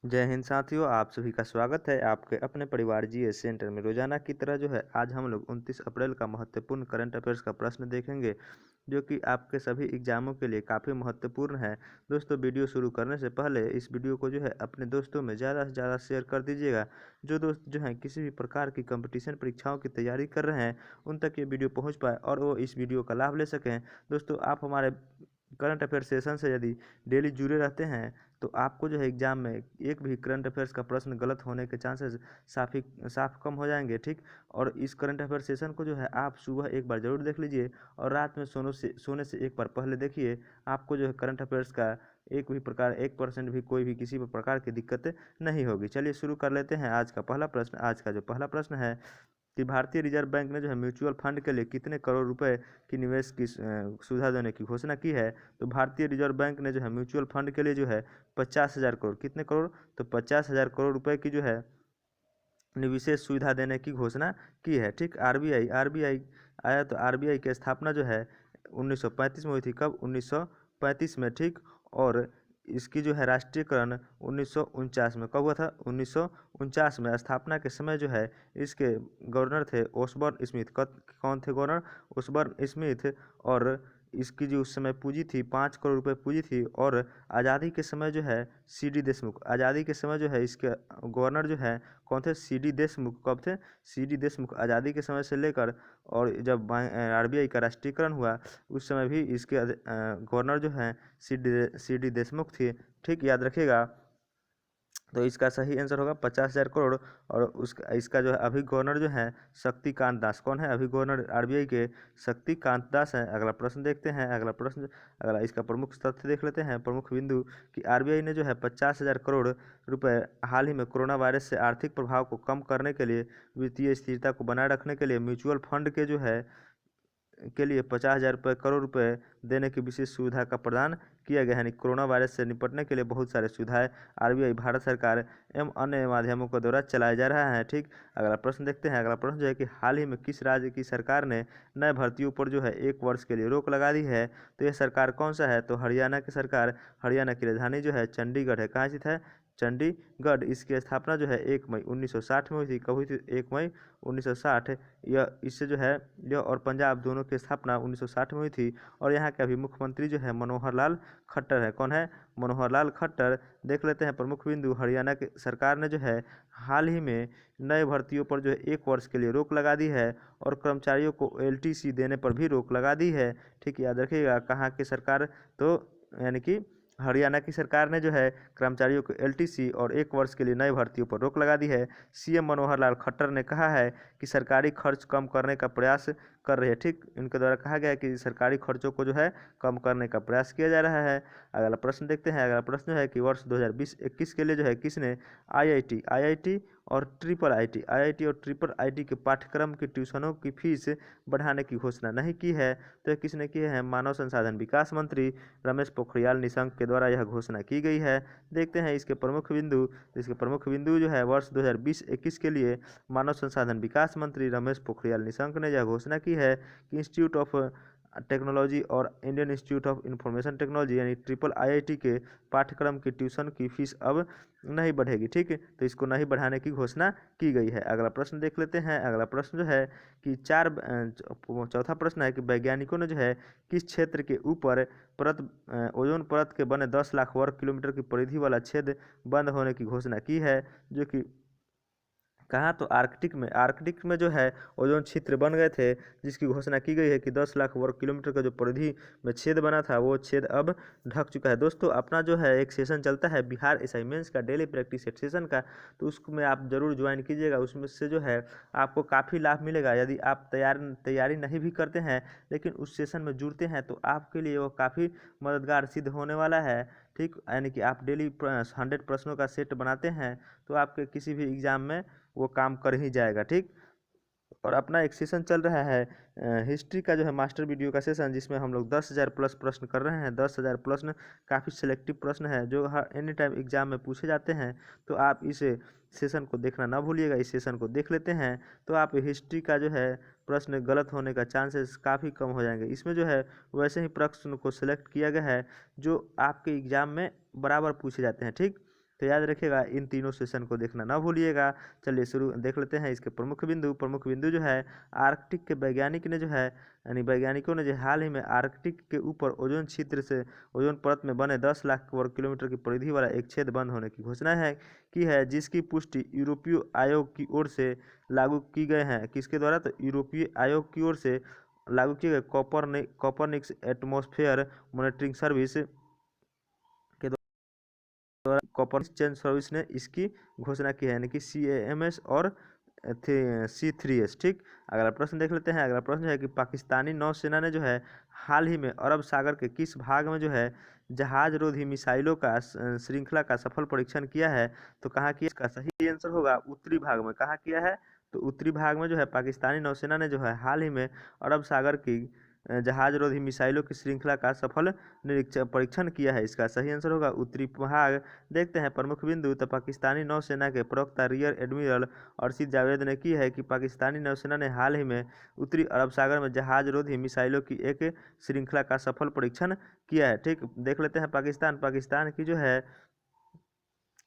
जय हिंद साथियों, आप सभी का स्वागत है आपके अपने परिवार जीएस सेंटर में। रोजाना की तरह जो है आज हम लोग 29 अप्रैल का महत्वपूर्ण करंट अफेयर्स का प्रश्न देखेंगे, जो कि आपके सभी एग्जामों के लिए काफ़ी महत्वपूर्ण है। दोस्तों, वीडियो शुरू करने से पहले इस वीडियो को जो है अपने दोस्तों में ज़्यादा से ज़्यादा शेयर कर दीजिएगा। जो दोस्त जो हैं किसी भी प्रकार की कंपटीशन परीक्षाओं की तैयारी कर रहे हैं, उन तक ये वीडियो पहुँच पाए और वो इस वीडियो का लाभ ले सकें। दोस्तों, आप हमारे करंट अफेयर सेशन से यदि डेली जुड़े रहते हैं तो आपको जो है एग्जाम में एक भी करंट अफेयर्स का प्रश्न गलत होने के चांसेस साफ कम हो जाएंगे। ठीक। और इस करंट अफेयर सेशन को जो है आप सुबह एक बार ज़रूर देख लीजिए और रात में सोने से एक बार पहले देखिए। आपको जो है करंट अफेयर्स का एक भी प्रकार 1% भी कोई भी किसी भी प्रकार की दिक्कत नहीं होगी। चलिए शुरू कर लेते हैं आज का पहला प्रश्न। आज का जो पहला प्रश्न है कि भारतीय रिजर्व बैंक ने जो है म्यूचुअल फंड के लिए कितने करोड़ रुपए की निवेश की सुविधा देने की घोषणा की है। तो भारतीय रिजर्व बैंक ने जो है म्यूचुअल फंड के लिए जो है 50,000 करोड़, कितने करोड़, तो 50,000 करोड़ रुपए की जो है विशेष सुविधा देने की घोषणा की है। ठीक। आरबीआई आरबीआई आया तो आरबीआई की स्थापना जो है 1935 में हुई थी। कब? 1935 में। ठीक। और इसकी जो है राष्ट्रीयकरण 1949 में। कब हुआ था? 1949 में। स्थापना के समय जो है इसके गवर्नर थे ओसबर्न स्मिथ। कौन थे गवर्नर? ओसबर्न स्मिथ। और इसकी जो उस समय पूंजी थी 5 करोड़ रुपए पूंजी थी। और आज़ादी के समय जो है सीडी देशमुख, आज़ादी के समय जो है इसके गवर्नर जो है कौन थे? सीडी देशमुख। कब थे? सीडी देशमुख। आज़ादी के समय से लेकर और जब आरबीआई का राष्ट्रीयकरण हुआ उस समय भी इसके गवर्नर जो हैं सीडी देशमुख थे। ठीक, याद रखिएगा। तो इसका सही आंसर होगा 50,000 करोड़। और उसका इसका जो है अभी गवर्नर जो है शक्तिकांत दास। कौन है अभी गवर्नर आरबीआई के? शक्तिकांत दास हैं। अगला प्रश्न देखते हैं। अगला इसका प्रमुख तथ्य देख लेते हैं, प्रमुख बिंदु कि आरबीआई ने जो है 50,000 करोड़ रुपए हाल ही में कोरोना वायरस से आर्थिक प्रभाव को कम करने के लिए, वित्तीय स्थिरता को बनाए रखने के लिए म्यूचुअल फंड के लिए 50,000 करोड़ रुपए देने की विशेष सुविधा का प्रदान किया गया है। यानी कोरोना वायरस से निपटने के लिए बहुत सारे सुविधाएं आरबीआई, भारत सरकार एवं अन्य माध्यमों के द्वारा चलाया जा रहा है। ठीक। अगला प्रश्न देखते हैं। अगला प्रश्न जो है कि हाल ही में किस राज्य की सरकार ने नए भर्तियों पर जो है 1 वर्ष के लिए रोक लगा दी है। तो यह सरकार कौन सा है? तो हरियाणा की सरकार। हरियाणा की राजधानी जो है चंडीगढ़ है। कहाँ स्थित है? चंडीगढ़। इसकी स्थापना जो है 1 मई 1960 में हुई थी। कब हुई थी? 1 मई 1960। यह इससे जो है यह और पंजाब दोनों की स्थापना 1960 में हुई थी। और यहाँ के अभी मुख्यमंत्री जो है मनोहर लाल खट्टर है। कौन है? मनोहर लाल खट्टर। देख लेते हैं प्रमुख बिंदु। हरियाणा की सरकार ने जो है हाल ही में नए भर्तियों पर जो है 1 वर्ष के लिए रोक लगा दी है और कर्मचारियों को एलटीसी देने पर भी रोक लगा दी है। ठीक, याद रखिएगा। कहाँ की सरकार? तो यानी कि हरियाणा की सरकार ने जो है कर्मचारियों को एलटीसी और 1 वर्ष के लिए नए भर्तियों पर रोक लगा दी है। सीएम मनोहर लाल खट्टर ने कहा है कि सरकारी खर्च कम करने का प्रयास कर रही है। ठीक, इनके द्वारा कहा गया है कि सरकारी खर्चों को जो है कम करने का प्रयास किया जा रहा है। अगला प्रश्न देखते हैं। अगला प्रश्न है कि वर्ष 2020-21 के लिए जो है किसने आईआईटी और ट्रिपल आईटी के पाठ्यक्रम की ट्यूशनों की फीस बढ़ाने की घोषणा नहीं की है। तो यह किसने की है? मानव संसाधन विकास मंत्री रमेश पोखरियाल निशंक के द्वारा यह घोषणा की गई है। देखते हैं इसके प्रमुख बिंदु। तो इसके प्रमुख बिंदु जो है वर्ष 2020-21 के लिए मानव संसाधन विकास मंत्री रमेश पोखरियाल निशंक ने यह घोषणा की है कि इंस्टीट्यूट ऑफ टेक्नोलॉजी और Indian institute of information technology यानी ट्रिपल आईआईटी के पाठ्यक्रम की ट्यूशन की फीस अब नहीं बढ़ेगी। ठीक है, तो इसको नहीं बढ़ाने की घोषणा की गई है। अगला प्रश्न देख लेते हैं। अगला प्रश्न जो है कि चौथा प्रश्न है कि वैज्ञानिकों ने जो है किस क्षेत्र के ऊपर ओजोन परत के बने 10 लाख वर्ग किलोमीटर की परिधि वाला छेद बंद होने की घोषणा की है। जो कि कहाँ? तो आर्कटिक में जो है ओजोन छिद्र बन गए थे, जिसकी घोषणा की गई है कि 10 लाख वर्ग किलोमीटर का जो परिधि में छेद बना था वो छेद अब ढक चुका है। दोस्तों, अपना जो है एक सेशन चलता है बिहार असाइनमेंट्स का, डेली प्रैक्टिस सेशन का, तो उसमें आप जरूर ज्वाइन कीजिएगा। उसमें से जो है आपको काफ़ी लाभ मिलेगा। यदि आप तैयारी नहीं भी करते हैं लेकिन उस सेशन में जुड़ते हैं तो आपके लिए वो काफ़ी मददगार सिद्ध होने वाला है। ठीक, यानी कि आप डेली 100 प्रश्नों का सेट बनाते हैं तो आपके किसी भी एग्जाम में वो काम कर ही जाएगा। ठीक। और अपना एक सेशन चल रहा है हिस्ट्री का जो है मास्टर वीडियो का सेशन, जिसमें हम लोग 10,000 प्लस प्रश्न कर रहे हैं। 10,000 प्रश्न काफ़ी सिलेक्टिव प्रश्न है जो हर एनी टाइम एग्जाम में पूछे जाते हैं। तो आप इस सेशन को देखना ना भूलिएगा। इस सेशन को देख लेते हैं तो आप हिस्ट्री का जो है प्रश्न गलत होने का चांसेस काफ़ी कम हो जाएंगे। इसमें जो है वैसे ही प्रश्न को सिलेक्ट किया गया है जो आपके एग्जाम में बराबर पूछे जाते हैं। ठीक। तो याद रखिएगा, इन तीनों सेशन को देखना ना भूलिएगा। चलिए शुरू देख लेते हैं इसके प्रमुख बिंदु। प्रमुख बिंदु जो है, आर्कटिक के वैज्ञानिक ने जो है, यानी वैज्ञानिकों ने जो हाल ही में आर्कटिक के ऊपर ओजोन क्षेत्र से ओजोन परत में बने 10 लाख वर्ग किलोमीटर की परिधि वाला एक छेद बंद होने की घोषणा की है, जिसकी पुष्टि यूरोपीय आयोग की ओर से लागू की गए हैं। किसके द्वारा? तो यूरोपीय आयोग की ओर से लागू किए गए कॉपरनिकस एटमॉस्फेयर मॉनिटरिंग सर्विस के द्वारा कॉपरनिकस चेंज सर्विस ने इसकी घोषणा की है, यानी कि CAMS और C3S। ठीक, अगला प्रश्न देख लेते हैं। अगला प्रश्न है कि पाकिस्तानी नौसेना ने जो है हाल ही में अरब सागर के किस भाग में जो है जहाज रोधी मिसाइलों का श्रृंखला का सफल परीक्षण किया है? तो कहाँ किया? इसका सही आंसर होगा उत्तरी भाग में। कहाँ किया है? तो उत्तरी भाग में जो है पाकिस्तानी नौसेना ने जो है हाल ही में अरब सागर की जहाज रोधी मिसाइलों की श्रृंखला का सफल परीक्षण किया है। इसका सही आंसर होगा उत्तरी भाग। देखते हैं प्रमुख बिंदु। तो पाकिस्तानी नौसेना के प्रवक्ता रियर एडमिरल अर्शिद जावेद ने की है कि पाकिस्तानी नौसेना ने हाल ही में उत्तरी अरब सागर में जहाज रोधी मिसाइलों की एक श्रृंखला का सफल परीक्षण किया है। ठीक, देख लेते हैं पाकिस्तान की जो है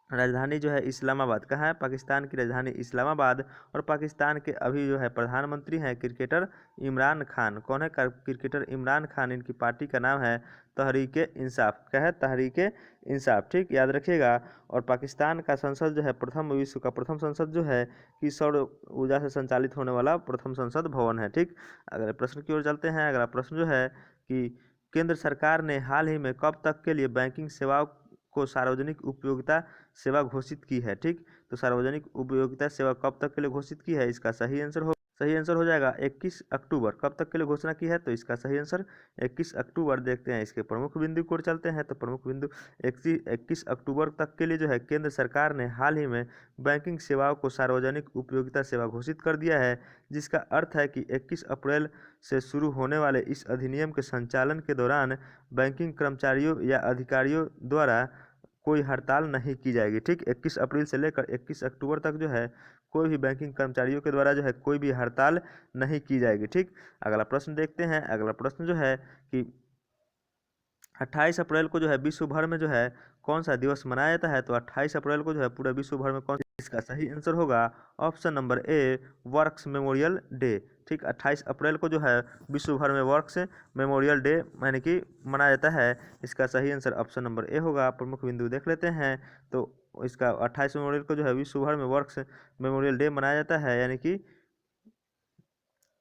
राजधानी जो है इस्लामाबाद। कहाँ है? पाकिस्तान की राजधानी इस्लामाबाद। और पाकिस्तान के अभी जो है प्रधानमंत्री हैं क्रिकेटर इमरान खान। कौन है? क्रिकेटर इमरान खान। इनकी पार्टी का नाम है तहरीके इंसाफ। क्या है? तहरीके इंसाफ। ठीक, याद रखिएगा। और पाकिस्तान का संसद जो है विश्व का प्रथम संसद जो है कि सौर ऊर्जा से संचालित होने वाला प्रथम संसद भवन है। ठीक, अगले प्रश्न की ओर चलते हैं। अगला प्रश्न जो है कि केंद्र सरकार ने हाल ही में कब तक के लिए बैंकिंग सेवाओं को सार्वजनिक उपयोगिता सेवा घोषित की है? ठीक, तो सार्वजनिक उपयोगिता सेवा कब तक के लिए घोषित की है? इसका सही आंसर हो जाएगा 21 अक्टूबर। कब तक के लिए घोषणा की है? तो इसका सही आंसर 21 अक्टूबर। देखते हैं इसके प्रमुख बिंदु को चलते हैं। तो प्रमुख बिंदु 21 अक्टूबर तक के लिए जो है केंद्र सरकार ने हाल ही में बैंकिंग सेवाओं को सार्वजनिक उपयोगिता सेवा घोषित कर दिया है, जिसका अर्थ है कि 21 अप्रैल से शुरू होने वाले इस अधिनियम के संचालन के दौरान बैंकिंग कर्मचारियों या अधिकारियों द्वारा कोई हड़ताल नहीं की जाएगी। ठीक, 21 अप्रैल से लेकर 21 अक्टूबर तक जो है कोई भी बैंकिंग कर्मचारियों के द्वारा जो है कोई भी हड़ताल नहीं की जाएगी। ठीक, अगला प्रश्न देखते हैं। अगला प्रश्न जो है कि 28 अप्रैल को जो है विश्व भर में जो है कौन सा दिवस मनाया जाता है? तो 28 अप्रैल को जो है पूरे विश्व भर में कौन? इसका सही आंसर होगा option number A, works memorial day. ठीक, 28 अप्रैल को जो है विश्व भर में वर्क्स मेमोरियल डे यानी कि मनाया जाता है। इसका सही आंसर ऑप्शन नंबर ए होगा। प्रमुख बिंदु देख लेते हैं। तो इसका 28 मेमोरियल को जो है विश्व भर में वर्क्स मेमोरियल डे मनाया जाता है, यानी कि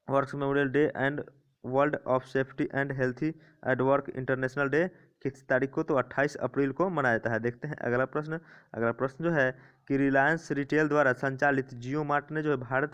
works memorial day and world of safety and healthy at work international day किस तारीख को? तो 28 अप्रैल को मनाया जाता है। देखते हैं अगला प्रश्न। अगला प्रश्न जो है कि रिलायंस रिटेल द्वारा संचालित जियो मार्ट ने जो है भारत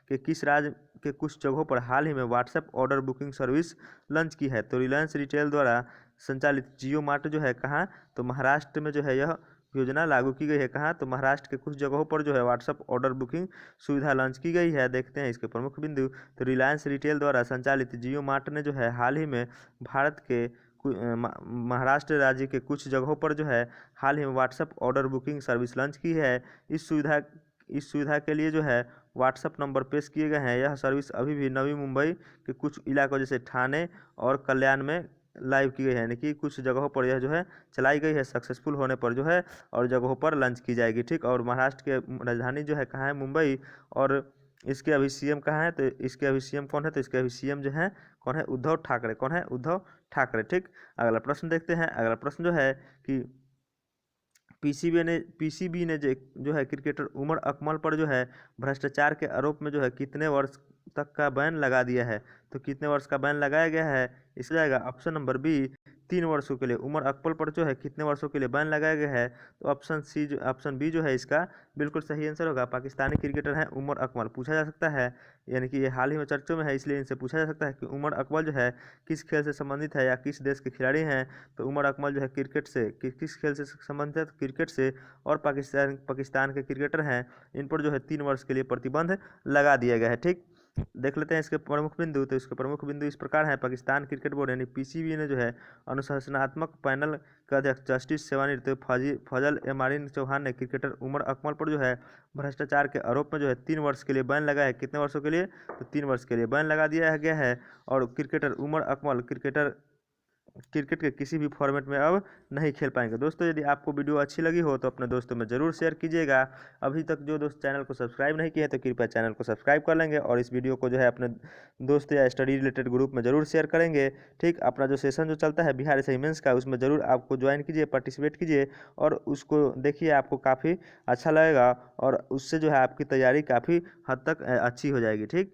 के किस राज्य के कुछ जगहों पर हाल ही में WhatsApp order booking service launch की है? तो रिलायंस रिटेल द्वारा संचालित जियो मार्ट जो है कहाँ? तो महाराष्ट्र में जो है यह योजना लागू की गई है। कहाँ? तो महाराष्ट्र के कुछ जगहों पर जो है व्हाट्सएप ऑर्डर बुकिंग सुविधा लॉन्च की गई है। देखते हैं इसके प्रमुख बिंदु। तो रिलायंस रिटेल द्वारा संचालित जियो मार्ट ने जो है हाल ही में भारत के महाराष्ट्र राज्य के कुछ जगहों पर जो है हाल ही में WhatsApp order booking service launch की है। इस सुविधा के लिए जो है व्हाट्सएप नंबर पेश किए गए हैं। यह सर्विस अभी भी नवी मुंबई के कुछ इलाकों जैसे ठाणे और कल्याण में लाइव की गई है, यानी कि कुछ जगहों पर यह जो है चलाई गई है। सक्सेसफुल होने पर जो है और जगहों पर लॉन्च की जाएगी। ठीक, और महाराष्ट्र के राजधानी जो है कहाँ है? मुंबई। और इसके अभी सीएम कहाँ है? तो इसके अभी सीएम कौन है? तो इसके अभी सीएम जो है कौन है? उद्धव ठाकरे। कौन है? उद्धव ठाकरे। ठीक, अगला प्रश्न देखते हैं। अगला प्रश्न जो है कि पीसीबी ने जो है क्रिकेटर उमर अकमल पर जो है भ्रष्टाचार के आरोप में जो है कितने वर्ष तक का बैन लगा दिया है? तो कितने वर्ष का बैन लगाया गया है? इसका जाएगा ऑप्शन नंबर बी, 3 वर्षों के लिए। उमर अकमल पर जो है कितने वर्षों के लिए बैन लगाया गया है? तो ऑप्शन बी जो है इसका बिल्कुल सही आंसर होगा। पाकिस्तानी क्रिकेटर हैं उमर अकमल। पूछा जा सकता है, यानी कि ये हाल ही में चर्चों में है, इसलिए इनसे पूछा जा सकता है कि उमर अकमल जो है किस खेल से संबंधित है या किस देश के खिलाड़ी हैं? तो उमर अकमल जो है क्रिकेट से किस खेल से संबंधित है? क्रिकेट से। और पाकिस्तान के क्रिकेटर हैं, इन पर जो है 3 वर्ष के लिए प्रतिबंध लगा दिया गया है। ठीक, देख लेते हैं इसके प्रमुख बिंदु। तो इसके प्रमुख बिंदु इस प्रकार हैं। पाकिस्तान क्रिकेट बोर्ड यानी पीसीबी ने जो है अनुशासनात्मक पैनल के अध्यक्ष जस्टिस सेवानिवृत्त फजल एमारिन चौहान ने क्रिकेटर उमर अकमल पर जो है भ्रष्टाचार के आरोप में जो है 3 वर्ष के लिए बैन लगा है। कितने वर्षों के लिए? तो 3 वर्ष के लिए बैन लगा दिया गया है। और क्रिकेटर उमर अकमल क्रिकेट के किसी भी फॉर्मेट में अब नहीं खेल पाएंगे। दोस्तों यदि आपको वीडियो अच्छी लगी हो तो अपने दोस्तों में ज़रूर शेयर कीजिएगा। अभी तक जो दोस्त चैनल को सब्सक्राइब नहीं किए हैं तो कृपया चैनल को सब्सक्राइब कर लेंगे और इस वीडियो को जो है अपने दोस्त या स्टडी रिलेटेड ग्रुप में ज़रूर शेयर करेंगे। ठीक, अपना जो सेशन जो चलता है बिहार एसआई मेंस का, उसमें ज़रूर आपको ज्वाइन कीजिए, पार्टिसिपेट कीजिए और उसको देखिए, आपको काफ़ी अच्छा लगेगा और उससे जो है आपकी तैयारी काफ़ी हद तक अच्छी हो जाएगी। ठीक।